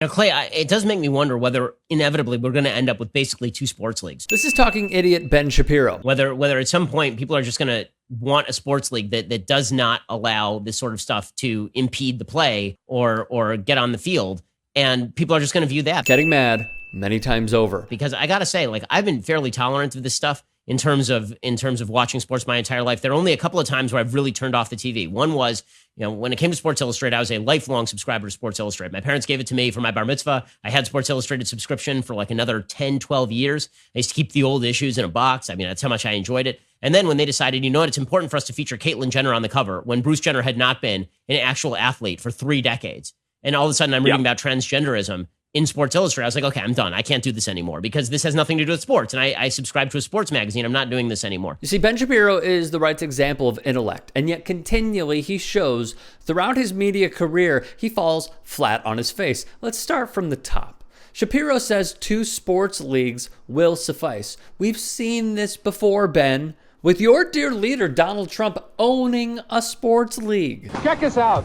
Now, Clay, it does make me wonder whether inevitably we're going to end up with basically two sports leagues. This is talking idiot Ben Shapiro. Whether at some point people are just going to want a sports league that does not allow this sort of stuff to impede the play or get on the field, and people are just going to view that. Getting mad many times over. Because I got to say, like, I've been fairly tolerant of this stuff in terms of watching sports my entire life. There are only a couple of times where I've really turned off the TV. One was, when it came to Sports Illustrated, I was a lifelong subscriber to Sports Illustrated. My parents gave it to me for my bar mitzvah. I had Sports Illustrated subscription for like another 10, 12 years. I used to keep the old issues in a box. I mean, that's how much I enjoyed it. And then when they decided, it's important for us to feature Caitlyn Jenner on the cover, when Bruce Jenner had not been an actual athlete for 3 decades. And all of a sudden I'm reading about transgenderism in Sports Illustrated. I was like, okay, I'm done. I can't do this anymore because this has nothing to do with sports. And I subscribe to a sports magazine. I'm not doing this anymore. You see, Ben Shapiro is the right example of intellect, and yet continually he shows throughout his media career, he falls flat on his face. Let's start from the top. Shapiro says 2 sports leagues will suffice. We've seen this before, Ben, with your dear leader, Donald Trump, owning a sports league. Check us out.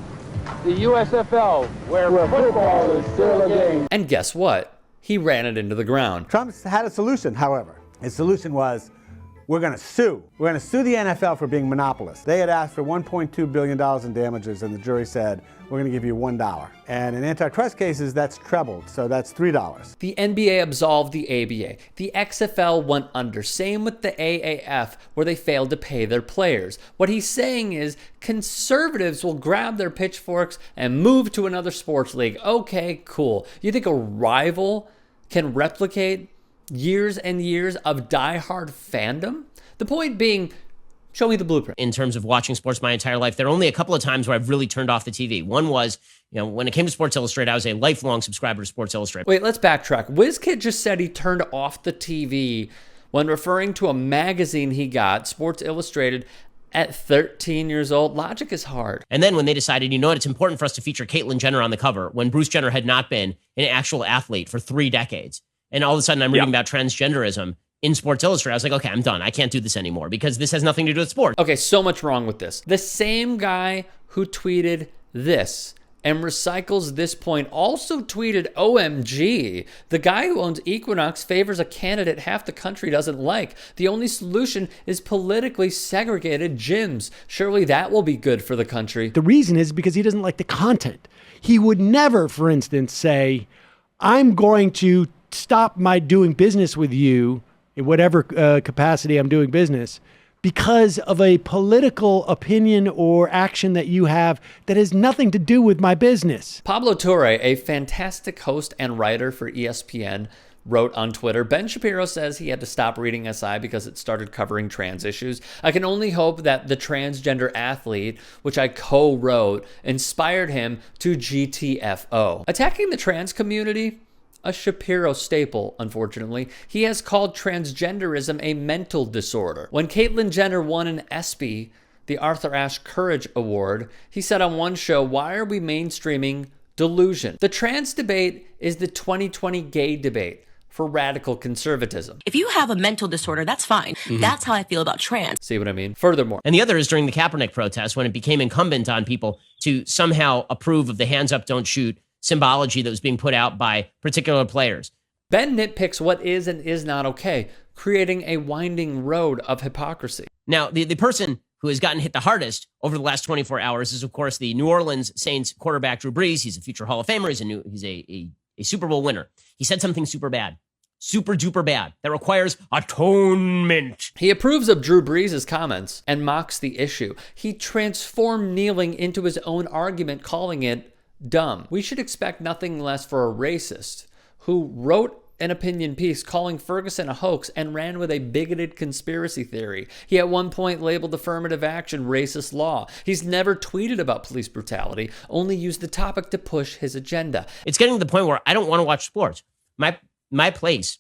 The USFL, where football is still a game. And guess what? He ran it into the ground. Trump's had a solution, however. His solution was, we're going to sue. We're going to sue the NFL for being monopolists. They had asked for $1.2 billion in damages, and the jury said, we're going to give you $1. And in antitrust cases, that's trebled, so that's $3. The NBA absolved the ABA. The XFL went under. Same with the AAF, where they failed to pay their players. What he's saying is conservatives will grab their pitchforks and move to another sports league. Okay, cool. You think a rival can replicate years and years of diehard fandom? The point being, show me the blueprint. In terms of watching sports my entire life, there are only a couple of times where I've really turned off the TV. One was, when it came to Sports Illustrated, I was a lifelong subscriber to Sports Illustrated. Wait, let's backtrack. WizKid just said he turned off the TV when referring to a magazine he got, Sports Illustrated, at 13 years old. Logic is hard. And then when they decided, it's important for us to feature Caitlyn Jenner on the cover, when Bruce Jenner had not been an actual athlete for 3 decades. And all of a sudden I'm reading about transgenderism in Sports Illustrated. I was like, okay, I'm done. I can't do this anymore because this has nothing to do with sports. Okay, so much wrong with this. The same guy who tweeted this and recycles this point also tweeted, OMG, the guy who owns Equinox favors a candidate half the country doesn't like. The only solution is politically segregated gyms. Surely that will be good for the country. The reason is because he doesn't like the content. He would never, for instance, say, I'm going to stop my doing business with you in whatever capacity I'm doing business because of a political opinion or action that you have that has nothing to do with my business. Pablo Torre, a fantastic host and writer for ESPN, wrote on Twitter, Ben Shapiro says he had to stop reading SI because it started covering trans issues. I can only hope that the transgender athlete, which I co-wrote, inspired him to GTFO. Attacking the trans community? A Shapiro staple, unfortunately. He has called transgenderism a mental disorder. When Caitlyn Jenner won an ESPY, the Arthur Ashe Courage Award, he said on one show, why are we mainstreaming delusion? The trans debate is the 2020 gay debate for radical conservatism. If you have a mental disorder, that's fine. That's how I feel about trans. See what I mean? Furthermore. And the other is during the Kaepernick protest, when it became incumbent on people to somehow approve of the hands up, don't shoot symbology that was being put out by particular players. Ben nitpicks what is and is not okay, creating a winding road of hypocrisy. Now, the person who has gotten hit the hardest over the last 24 hours is, of course, the New Orleans Saints quarterback, Drew Brees. He's a future Hall of Famer. He's a Super Bowl winner. He said something super bad, super duper bad, that requires atonement. He approves of Drew Brees' comments and mocks the issue. He transformed kneeling into his own argument, calling it dumb. We should expect nothing less for a racist who wrote an opinion piece calling Ferguson a hoax and ran with a bigoted conspiracy theory. He at one point labeled affirmative action racist law. He's never tweeted about police brutality, only used the topic to push his agenda. It's getting to the point where I don't want to watch sports. My place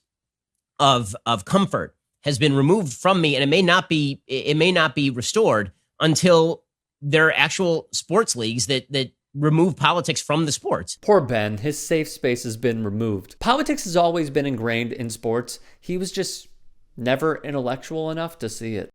of comfort has been removed from me, and it may not be restored until there are actual sports leagues that remove politics from the sports. Poor Ben, his safe space has been removed. Politics has always been ingrained in sports. He was just never intellectual enough to see it.